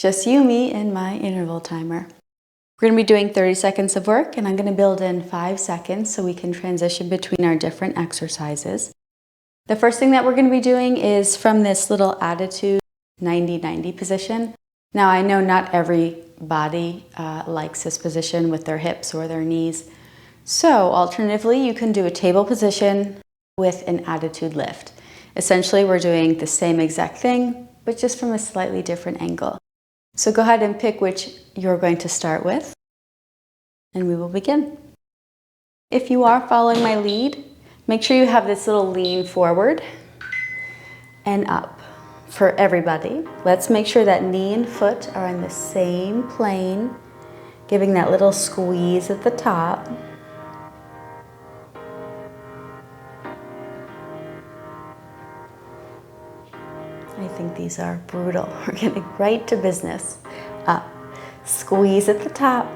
Just you, me, and my interval timer. We're going to be doing 30 seconds of work, and I'm going to build in 5 seconds so we can transition between our different exercises. The first thing that we're going to be doing is from this little attitude 90-90 position. Now I know not every body likes this position with their hips or their knees. So alternatively, you can do a table position with an attitude lift. Essentially, we're doing the same exact thing, but just from a slightly different angle. So go ahead and pick which you're going to start with, and we will begin. If you are following my lead, make sure you have this little lean forward and up. For everybody, let's make sure that knee and foot are on the same plane, giving that little squeeze at the top. I think these are brutal. We're getting right to business. Up, squeeze at the top.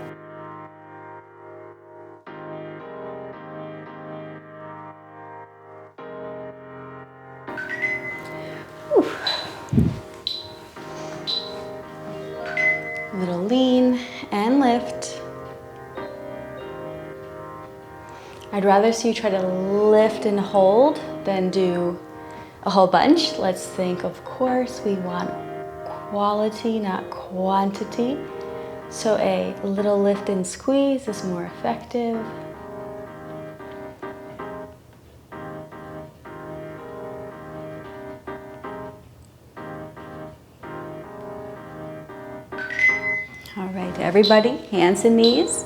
Whew. Little lean and lift. I'd rather see you try to lift and hold than do a whole bunch. Let's think, of course, we want quality, not quantity. So a little lift and squeeze is more effective. All right, everybody, hands and knees.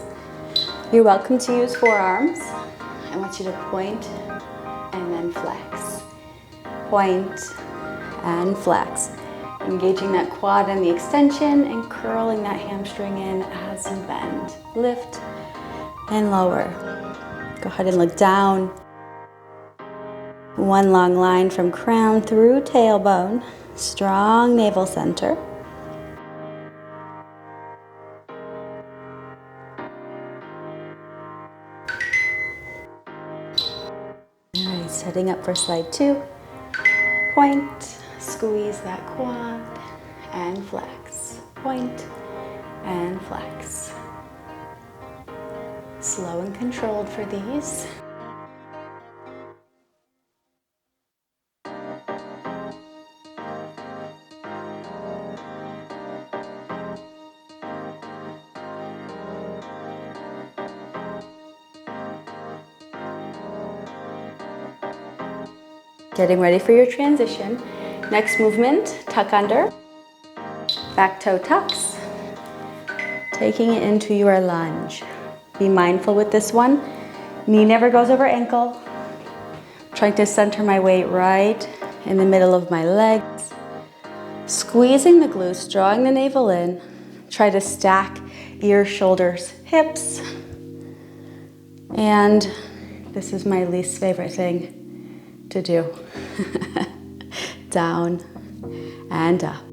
You're welcome to use forearms. I want you to point and then flex. Point and flex. Engaging that quad and the extension and curling that hamstring in as you bend. Lift and lower. Go ahead and look down. One long line from crown through tailbone. Strong navel center. All right, setting up for slide 2. Point, squeeze that quad, and flex. Point, and flex. Slow and controlled for these. Getting ready for your transition. Next movement, tuck under, back toe tucks, taking it into your lunge. Be mindful with this one. Knee never goes over ankle. Trying to center my weight right in the middle of my legs. Squeezing the glutes, drawing the navel in. Try to stack ears, shoulders, hips. And this is my least favorite thing to do. Down and up.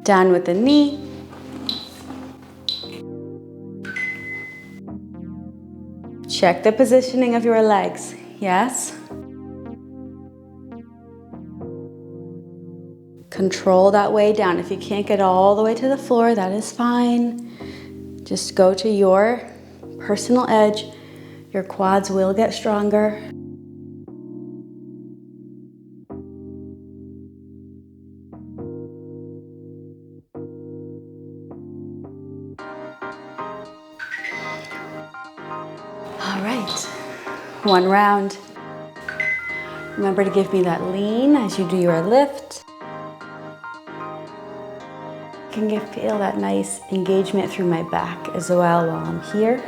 Down with the knee. Check the positioning of your legs. Yes? Control that way down. If you can't get all the way to the floor, that is fine. Just go to your personal edge. Your quads will get stronger. All right, one round. Remember to give me that lean as you do your lift. I can feel that nice engagement through my back as well while I'm here.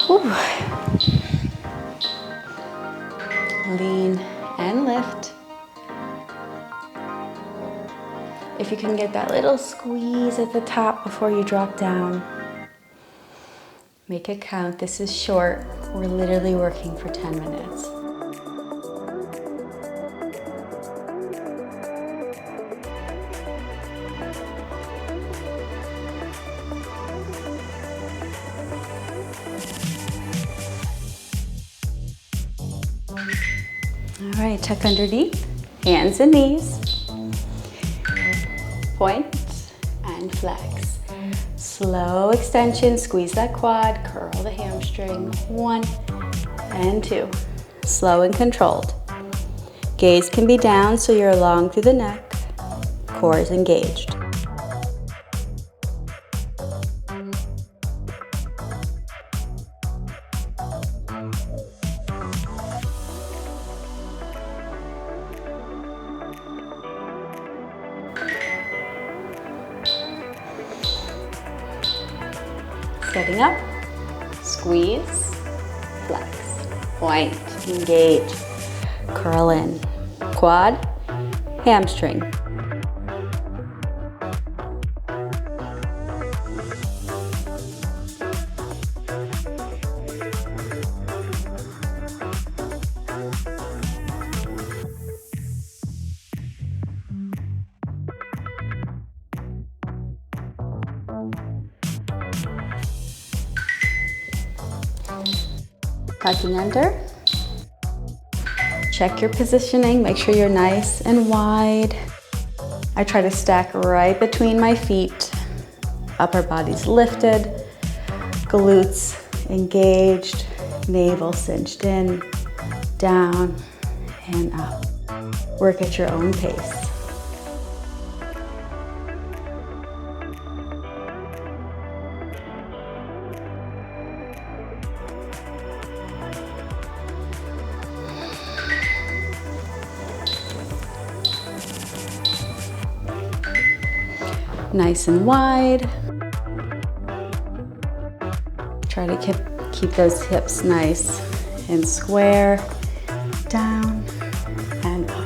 Whew. Lean and lift. If you can get that little squeeze at the top before you drop down. Make it count. This is short. We're literally working for 10 minutes. All right, tuck underneath, hands and knees. Point and flex. Slow extension, squeeze that quad, curl the hamstring. 1 and 2. Slow and controlled. Gaze can be down so you're long through the neck. Core is engaged. Setting up, squeeze, flex, point, engage, curl in, quad, hamstring. Tucking under. Check your positioning, make sure you're nice and wide. I try to stack right between my feet. Upper body's lifted, glutes engaged, navel cinched in, down and up. Work at your own pace. Nice and wide. Try to keep those hips nice and square. Down and up.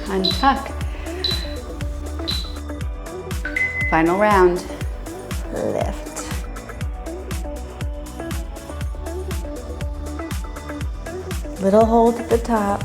Untuck. Final round. Lift. Little hold at the top.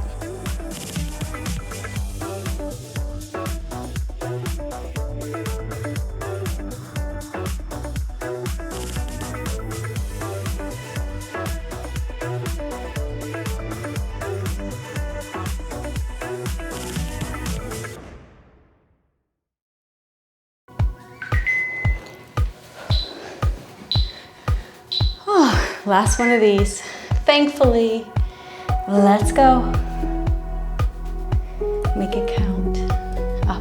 Last one of these, thankfully. Let's go. Make it count. Up.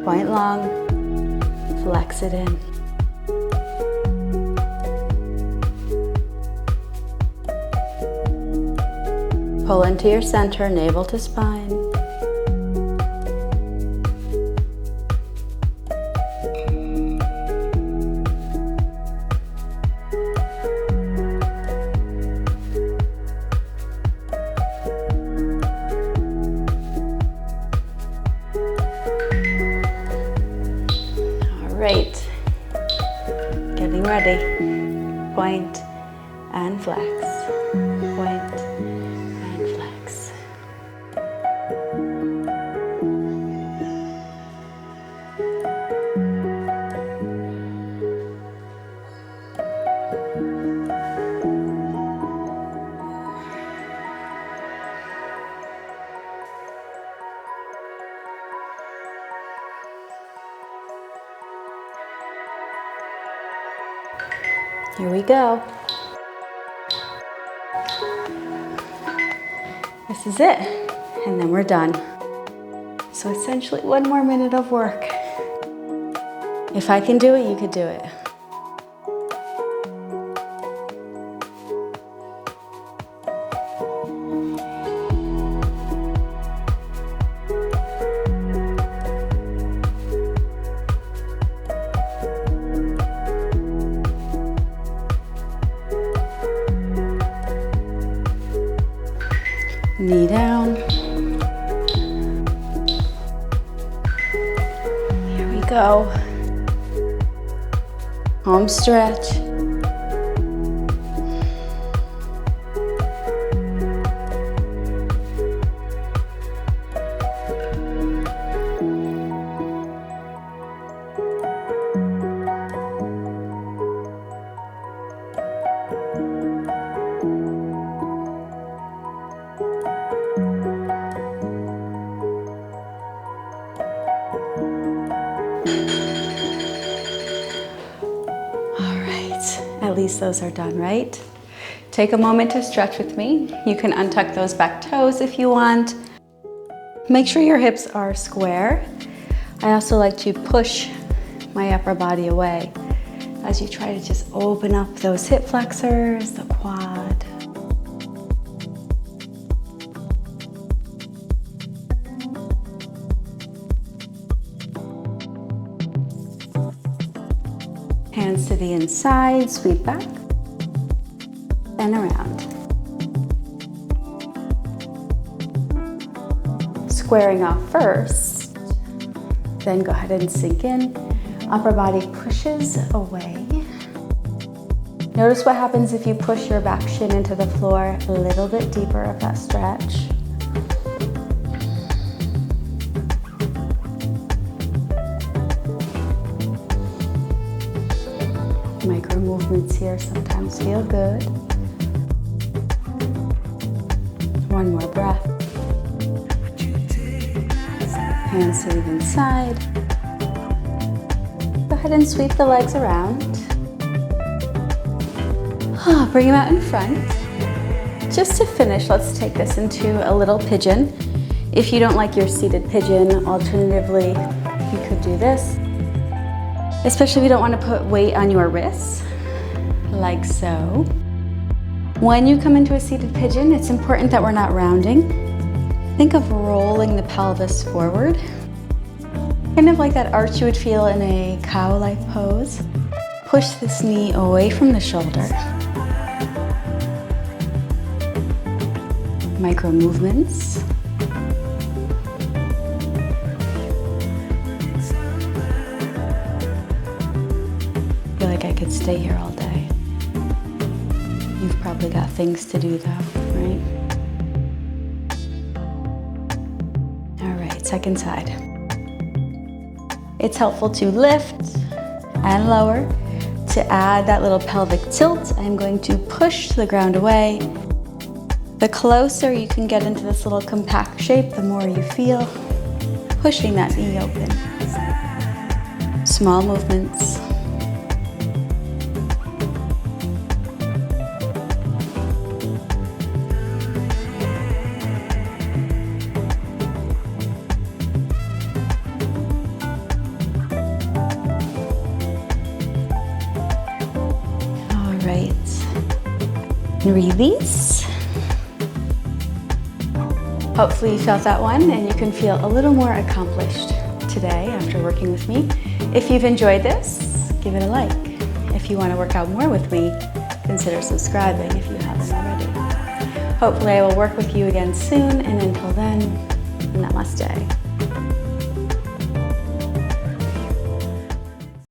Point long, flex it in. Pull into your center, navel to spine. Great. Getting ready. Point and flex. Point and flex. Here we go. This is it, and then we're done. So essentially 1 more minute of work. If I can do it, you could do it. Knee down. Here we go. Home stretch. At least those are done, right? Take a moment to stretch with me. You can untuck those back toes if you want. Make sure your hips are square. I also like to push my upper body away as you try to just open up those hip flexors, the quad. Hands to the inside, sweep back and around. Squaring off first, then go ahead and sink in. Upper body pushes away. Notice what happens if you push your back shin into the floor, a little bit deeper of that stretch. Micro movements here sometimes feel good. 1 more breath. Hands to the inside. Go ahead and sweep the legs around. Bring them out in front. Just to finish, let's take this into a little pigeon. If you don't like your seated pigeon, alternatively, you could do this. Especially if you don't want to put weight on your wrists, like so. When you come into a seated pigeon, it's important that we're not rounding. Think of rolling the pelvis forward, kind of like that arch you would feel in a cow-like pose. Push this knee away from the shoulder. Micro movements. I feel like I could stay here all day. You've probably got things to do though, right? All right, second side. It's helpful to lift and lower. To add that little pelvic tilt, I'm going to push the ground away. The closer you can get into this little compact shape, the more you feel pushing that knee open. Small movements. All right, and release. Hopefully you felt that one and you can feel a little more accomplished today after working with me. If you've enjoyed this, give it a like. If you want to work out more with me, consider subscribing if you haven't already. Hopefully I will work with you again soon, and until then, Namaste.